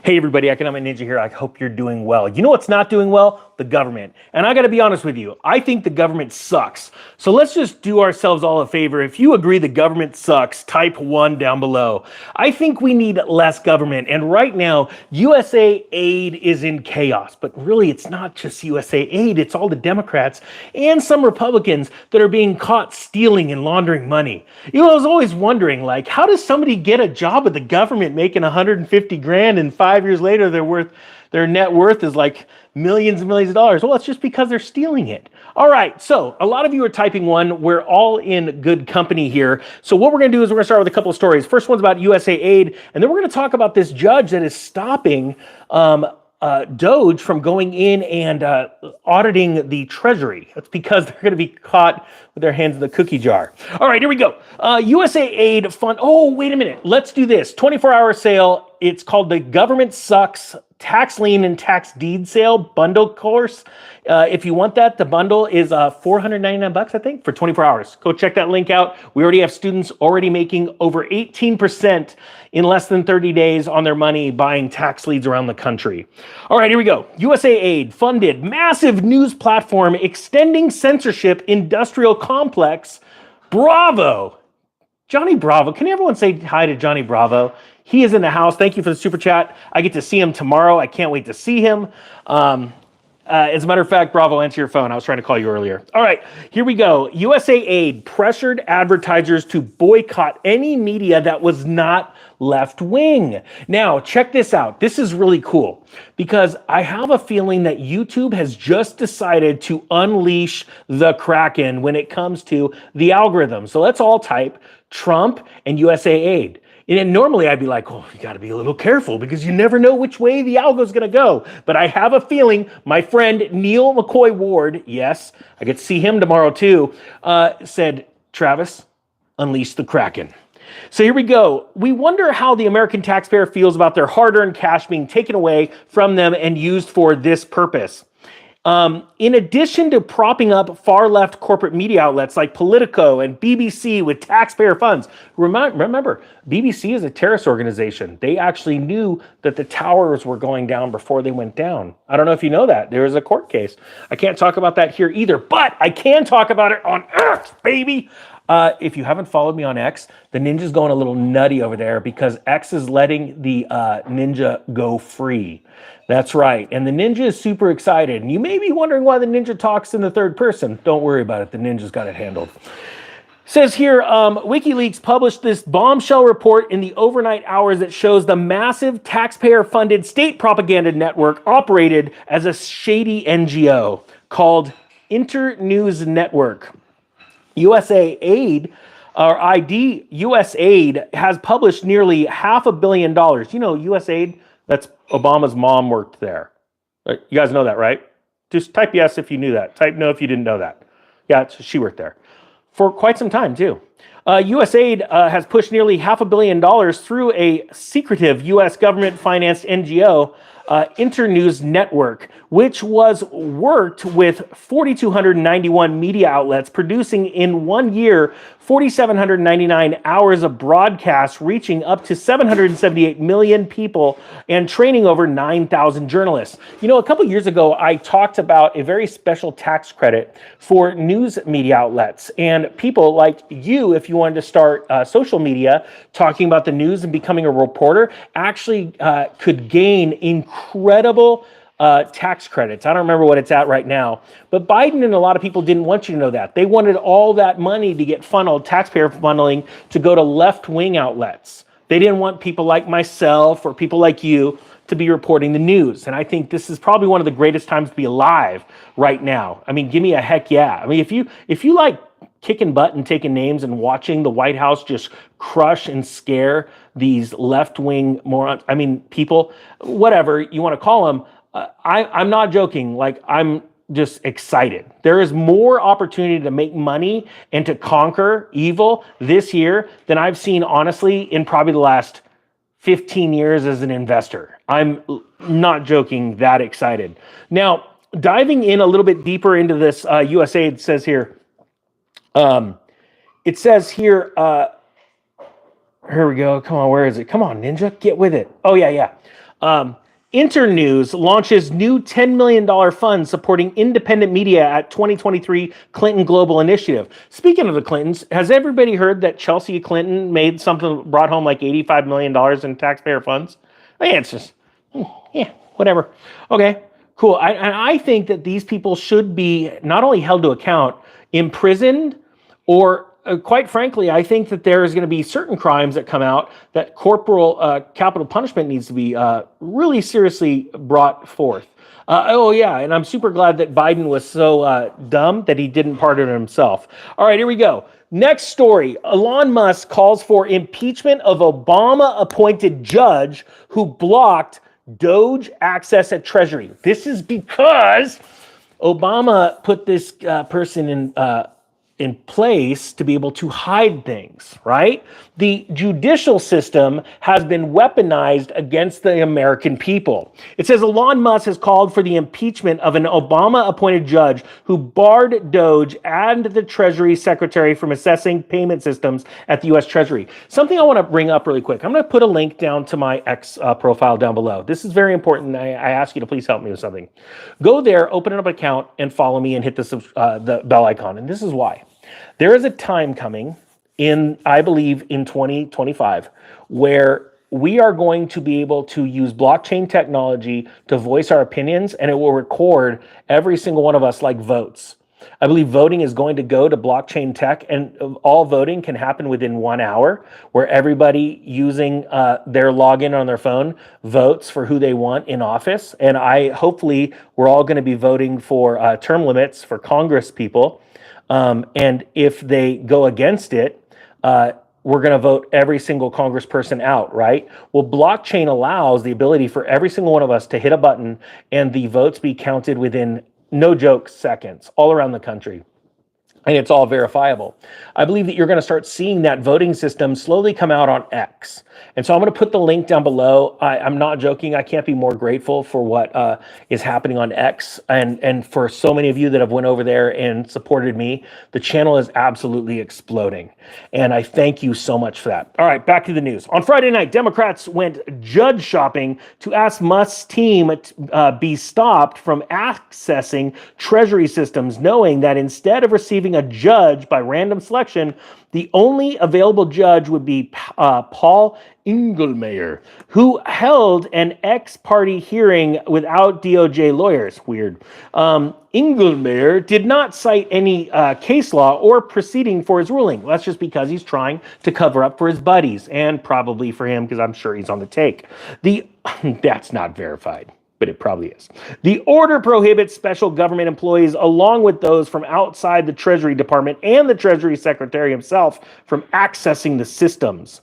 Hey everybody, Economic Ninja here. I hope you're doing well. You know what's not doing well? The government. And I gotta be honest with you, I think the government sucks. So let's just do ourselves all a favor. If you agree the government sucks, type 1 down below. I think we need less government. And right now, USAID is in chaos. But really, it's not just USAID, it's all the Democrats and some Republicans that are being caught stealing and laundering money. You know, I was always wondering, like, how does somebody get a job with the government making 150 grand and 5 years later their net worth is like millions and millions of dollars? Well, it's just because they're stealing it. All right, so a lot of you are typing 1. We're all in good company here. So what we're gonna do is we're gonna start with a couple of stories. First one's about USAID, and then we're gonna talk about this judge that is stopping Doge from going in and auditing the Treasury. That's because they're going to be caught with their hands in the cookie jar. All right, here we go. USAID fund. Oh, wait a minute. Let's do this. 24-hour sale. It's called the Government Sucks Tax Lien and Tax Deed Sale Bundle Course. If you want that, the bundle is $499, I think, for 24 hours. Go check that link out. We already have students already making over 18% in less than 30 days on their money buying tax leads around the country. All right, here we go. USAID funded massive news platform extending censorship industrial complex. Bravo. Johnny Bravo. Can everyone say hi to Johnny Bravo? He is in the house. Thank you for the super chat. I get to see him tomorrow. I can't wait to see him. As a matter of fact, Bravo, answer your phone. I was trying to call you earlier. All right, here we go. USAID pressured advertisers to boycott any media that was not left-wing. Now, check this out. This is really cool because I have a feeling that YouTube has just decided to unleash the Kraken when it comes to the algorithm. So let's all type Trump and USAID. And normally I'd be like, oh, you got to be a little careful because you never know which way the algo is going to go. But I have a feeling my friend Neil McCoy Ward, yes, I get to see him tomorrow too, said, Travis, unleash the Kraken. So here we go. We wonder how the American taxpayer feels about their hard-earned cash being taken away from them and used for this purpose. In addition to propping up far-left corporate media outlets like Politico and BBC with taxpayer funds, remember, BBC is a terrorist organization. They actually knew that the towers were going down before they went down. I don't know if you know that. There is a court case. I can't talk about that here either, but I can talk about it on X, baby. If you haven't followed me on X, the Ninja's going a little nutty over there because X is letting the Ninja go free. That's right. And the Ninja is super excited. And you may be wondering why the Ninja talks in the third person. Don't worry about it. The Ninja's got it handled. Says here, WikiLeaks published this bombshell report in the overnight hours that shows the massive taxpayer-funded state propaganda network operated as a shady NGO called Internews Network. USAID has published nearly $500 million. You know, USAID, that's Obama's mom worked there. You guys know that, right? Just type yes if you knew that. Type no if you didn't know that. Yeah, she worked there for quite some time too. USAID has pushed nearly $500 million through a secretive U.S. government-financed NGO, Internews Network, which was worked with 4,291 media outlets, producing in 1 year 4,799 hours of broadcasts, reaching up to 778 million people and training over 9,000 journalists. You know, a couple years ago, I talked about a very special tax credit for news media outlets and people like you, if you wanted to start social media talking about the news and becoming a reporter, actually could gain incredible tax credits. I don't remember what it's at right now, but Biden and a lot of people didn't want you to know that. They wanted all that money to get funneled, taxpayer funneling, to go to left-wing outlets. They didn't want people like myself or people like you to be reporting the news. And I think this is probably one of the greatest times to be alive right now. I mean, give me a heck yeah. I mean, if you like kicking butt and taking names and watching the White House just crush and scare these left-wing morons, I mean, people, whatever you want to call them, I'm not joking. Like, I'm just excited. There is more opportunity to make money and to conquer evil this year than I've seen, honestly, in probably the last 15 years as an investor. I'm not joking, that excited. Now, diving in a little bit deeper into this, USAID says here, it says here, here we go. Come on, where is it? Come on, Ninja, get with it. Oh, yeah. Internews launches new $10 million fund supporting independent media at 2023 Clinton Global Initiative. Speaking of the Clintons, has everybody heard that Chelsea Clinton made something, brought home like $85 million in taxpayer funds? Yeah, it's just, yeah, whatever. Okay, cool. I think that these people should be not only held to account, imprisoned, or quite frankly, I think that there is going to be certain crimes that come out that capital punishment needs to be really seriously brought forth. Oh yeah, and I'm super glad that Biden was so dumb that he didn't pardon himself. All right, here we go. Next story. Elon Musk calls for impeachment of Obama-appointed judge who blocked Doge access at Treasury. This is because Obama put this person in place to be able to hide things, right? The judicial system has been weaponized against the American people. It says Elon Musk has called for the impeachment of an Obama-appointed judge who barred Doge and the Treasury Secretary from assessing payment systems at the U.S. Treasury. Something I want to bring up really quick. I'm going to put a link down to my X profile down below. This is very important. I ask you to please help me with something. Go there, open up an account, and follow me and hit the bell icon. And this is why. There is a time coming I believe in 2025, where we are going to be able to use blockchain technology to voice our opinions, and it will record every single one of us like votes. I believe voting is going to go to blockchain tech, and all voting can happen within 1 hour, where everybody using their login on their phone votes for who they want in office. And hopefully we're all going to be voting for term limits for Congress people. And if they go against it, we're going to vote every single congressperson out, right? Well, blockchain allows the ability for every single one of us to hit a button and the votes be counted within, no joke, seconds all around the country. And it's all verifiable. I believe that you're going to start seeing that voting system slowly come out on X. And so I'm going to put the link down below. I'm not joking. I can't be more grateful for what is happening on X. And for so many of you that have went over there and supported me, the channel is absolutely exploding. And I thank you so much for that. All right, back to the news. On Friday night, Democrats went judge shopping to ask Musk's team to be stopped from accessing Treasury systems, knowing that instead of receiving a judge by random selection, the only available judge would be Paul Engelmayer, who held an ex-party hearing without DOJ lawyers. Weird. Engelmayer did not cite any case law or proceeding for his ruling. That's just because he's trying to cover up for his buddies, and probably for him because I'm sure he's on the take. That's not verified, but it probably is. The order prohibits special government employees, along with those from outside the Treasury Department and the Treasury Secretary himself, from accessing the systems.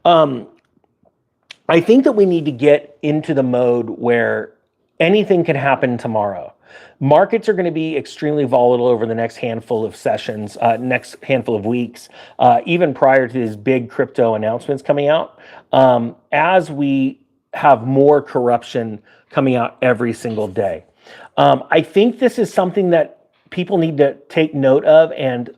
I think that we need to get into the mode where anything can happen tomorrow. Markets are going to be extremely volatile over the next handful of sessions, next handful of weeks, even prior to these big crypto announcements coming out, as we have more corruption coming out every single day. I think this is something that people need to take note of and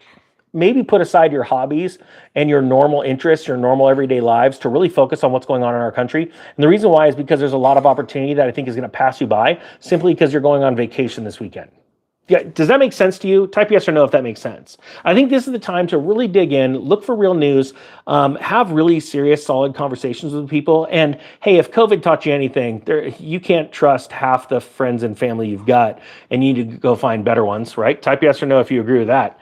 maybe put aside your hobbies and your normal interests, your normal everyday lives, to really focus on what's going on in our country. And the reason why is because there's a lot of opportunity that I think is going to pass you by simply because you're going on vacation this weekend. Yeah, does that make sense to you? Type yes or no if that makes sense. I think this is the time to really dig in, look for real news, have really serious, solid conversations with people. And hey, if COVID taught you anything, you can't trust half the friends and family you've got, and you need to go find better ones, right? Type yes or no if you agree with that.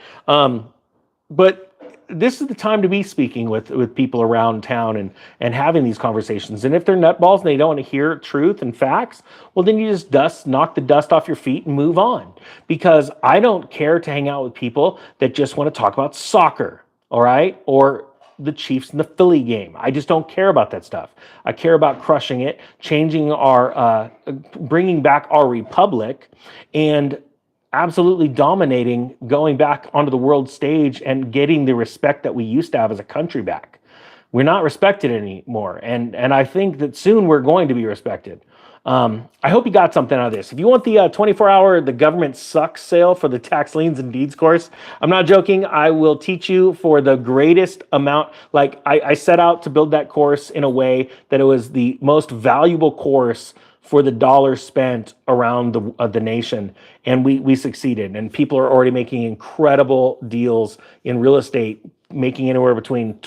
But this is the time to be speaking with people around town and having these conversations. And if they're nutballs and they don't want to hear truth and facts, well, then you just knock the dust off your feet and move on. Because I don't care to hang out with people that just want to talk about soccer, all right? Or the Chiefs and the Philly game. I just don't care about that stuff. I care about crushing it, changing bringing back our republic, and absolutely dominating, going back onto the world stage and getting the respect that we used to have as a country back. We're not respected anymore. And I think that soon we're going to be respected. I hope you got something out of this. If you want the 24-hour The Government Sucks sale for the Tax Liens and Deeds course, I'm not joking. I will teach you for the greatest amount. Like I set out to build that course in a way that it was the most valuable course for the dollars spent around the nation, and we succeeded. And people are already making incredible deals in real estate, making anywhere between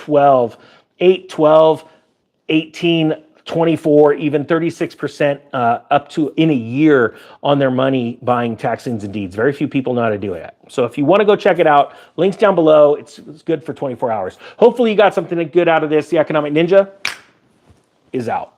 18, 24, even 36% up to in a year on their money buying tax liens and deeds. Very few people know how to do it. So if you want to go check it out, links down below. It's good for 24 hours. Hopefully you got something good out of this. The Economic Ninja is out.